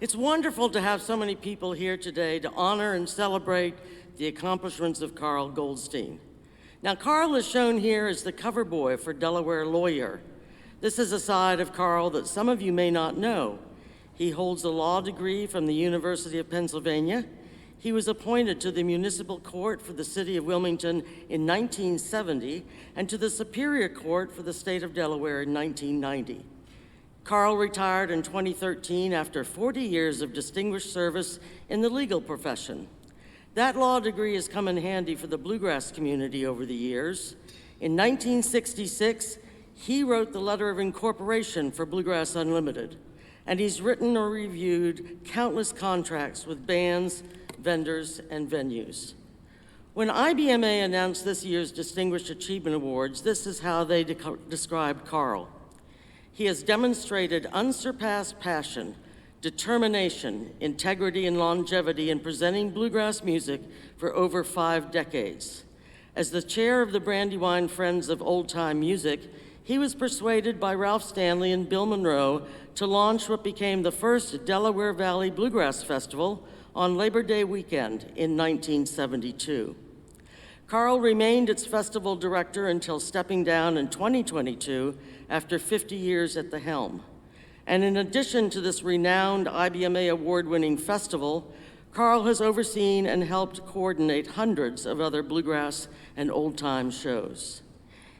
It's wonderful to have so many people here today to honor and celebrate the accomplishments of Carl Goldstein. Now, Carl is shown here as the cover boy for Delaware Lawyer. This is a side of Carl that some of you may not know. He holds a law degree from the University of Pennsylvania. He was appointed to the municipal court for the city of Wilmington in 1970 and to the Superior Court for the state of Delaware in 1990. Carl retired in 2013 after 40 years of distinguished service in the legal profession. That law degree has come in handy for the Bluegrass community over the years. In 1966, he wrote the letter of incorporation for Bluegrass Unlimited, and he's written or reviewed countless contracts with bands, vendors, and venues. When IBMA announced this year's Distinguished Achievement Awards, this is how they described Carl. He has demonstrated unsurpassed passion, determination, integrity, and longevity in presenting bluegrass music for over 5 decades. As the chair of the Brandywine Friends of Old Time Music, he was persuaded by Ralph Stanley and Bill Monroe to launch what became the first Delaware Valley Bluegrass Festival on Labor Day weekend in 1972. Carl remained its festival director until stepping down in 2022 after 50 years at the helm. And in addition to this renowned IBMA award-winning festival, Carl has overseen and helped coordinate hundreds of other bluegrass and old-time shows.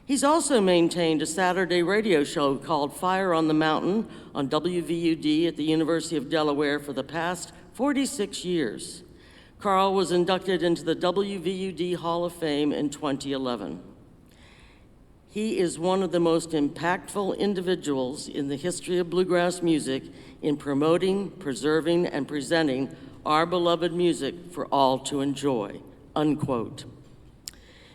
He's also maintained a Saturday radio show called Fire on the Mountain on WVUD at the University of Delaware for the past 46 years. Carl was inducted into the WVUD Hall of Fame in 2011. He is one of the most impactful individuals in the history of bluegrass music in promoting, preserving, and presenting our beloved music for all to enjoy, unquote.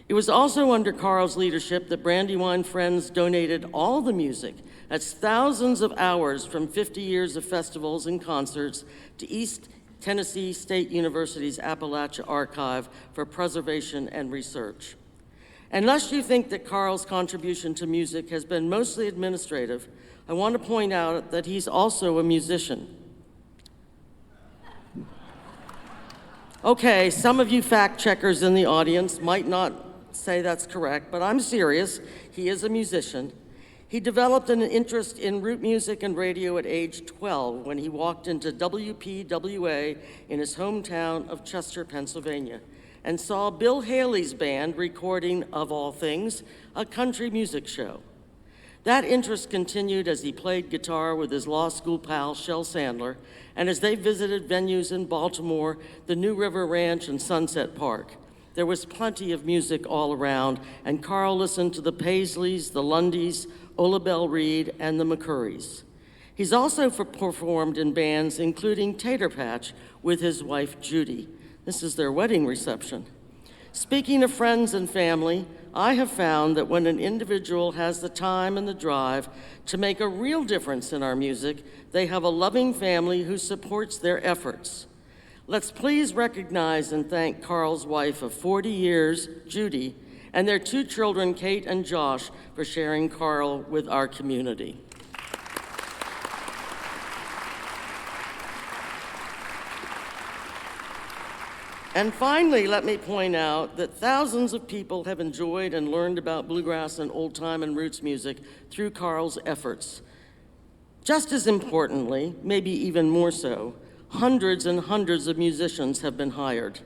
It was also under Carl's leadership that Brandywine Friends donated all the music, that's thousands of hours from 50 years of festivals and concerts, to East Tennessee State University's Appalachia Archive for preservation and research. Unless you think that Carl's contribution to music has been mostly administrative, I want to point out that he's also a musician. Okay, some of you fact checkers in the audience might not say that's correct, but I'm serious. He is a musician. He developed an interest in root music and radio at age 12 when he walked into WPWA in his hometown of Chester, Pennsylvania, and saw Bill Haley's band recording, of all things, a country music show. That interest continued as he played guitar with his law school pal, Shel Sandler, and as they visited venues in Baltimore, the New River Ranch and Sunset Park. There was plenty of music all around, and Carl listened to the Paisleys, the Lundys, Ola Belle Reed, and the McCurrys. He's also performed in bands including Tater Patch with his wife, Judy. This is their wedding reception. Speaking of friends and family, I have found that when an individual has the time and the drive to make a real difference in our music, they have a loving family who supports their efforts. Let's please recognize and thank Carl's wife of 40 years, Judy, and their 2 children, Kate and Josh, for sharing Carl with our community. And finally, let me point out that thousands of people have enjoyed and learned about bluegrass and old time and roots music through Carl's efforts. Just as importantly, maybe even more so, hundreds and hundreds of musicians have been hired.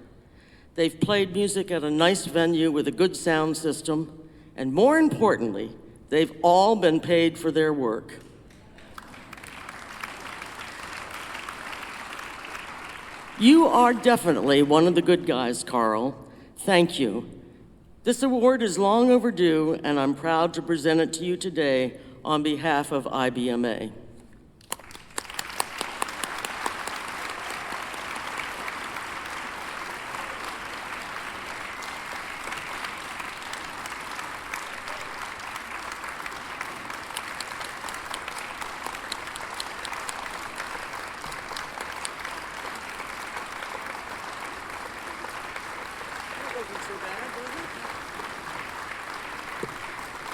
They've played music at a nice venue with a good sound system, and more importantly, they've all been paid for their work. You are definitely one of the good guys, Carl. Thank you. This award is long overdue, and I'm proud to present it to you today on behalf of IBMA.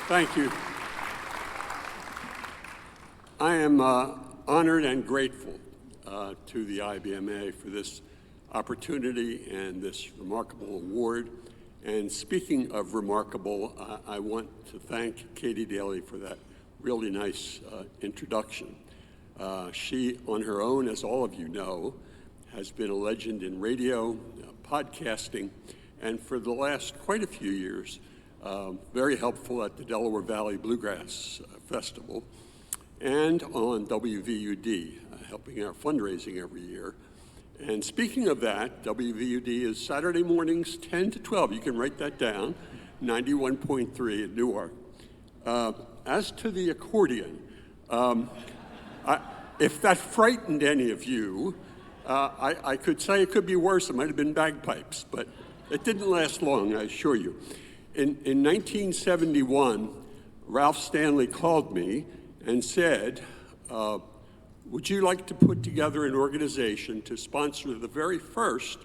Thank you. I am honored and grateful to the IBMA for this opportunity and this remarkable award. And speaking of remarkable, I want to thank Katie Daly for that really nice introduction. She, on her own, as all of you know, has been a legend in radio, podcasting, and for the last quite a few years, very helpful at the Delaware Valley Bluegrass Festival and on WVUD, helping our fundraising every year. And speaking of that, WVUD is Saturday mornings 10 to 12. You can write that down, 91.3 in Newark. As to the accordion, if that frightened any of you, I could say it could be worse. It might have been bagpipes, but it didn't last long, I assure you. In 1971, Ralph Stanley called me and said, would you like to put together an organization to sponsor the very first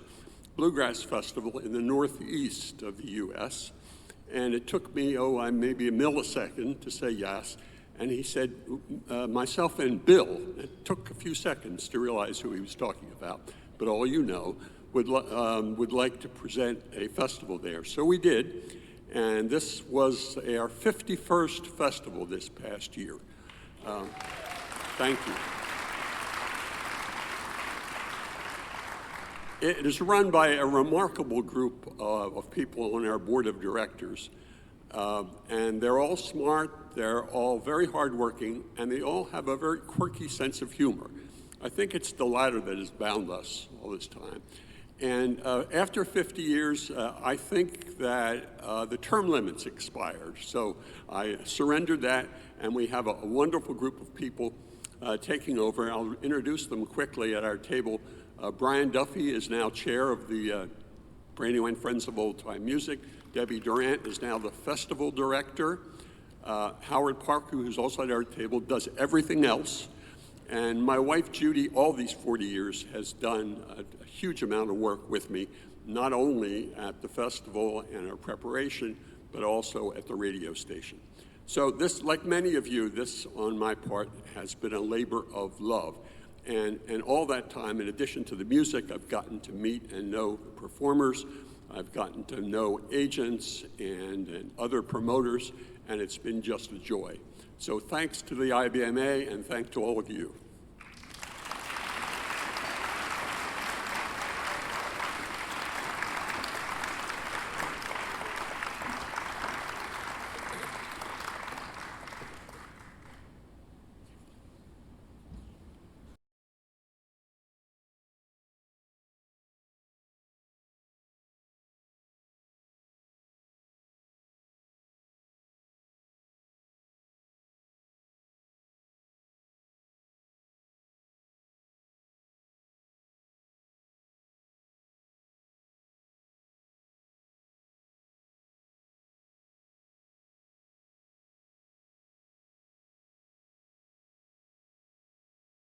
Bluegrass Festival in the Northeast of the U.S.? And it took me, maybe a millisecond to say yes. And he said, myself and Bill, it took a few seconds to realize who he was talking about, but all you know, would like to present a festival there. So we did, and this was our 51st festival this past year. Thank you. It is run by a remarkable group of people on our board of directors. And they're all smart, they're all very hardworking, and they all have a very quirky sense of humor. I think it's the latter that has bound us all this time. And after 50 years, I think that the term limits expired. So I surrendered that, and we have a wonderful group of people taking over. I'll introduce them quickly at our table. Brian Duffy is now chair of the Brandywine Friends of Old Time Music. Debbie Durant is now the festival director. Howard Parker, who's also at our table, does everything else. And my wife, Judy, all these 40 years, has done a huge amount of work with me, not only at the festival and our preparation, but also at the radio station. So this, like many of you, this, on my part, has been a labor of love. And all that time, in addition to the music, I've gotten to meet and know performers. I've gotten to know agents and other promoters, and it's been just a joy. So thanks to the IBMA, and thanks to all of you.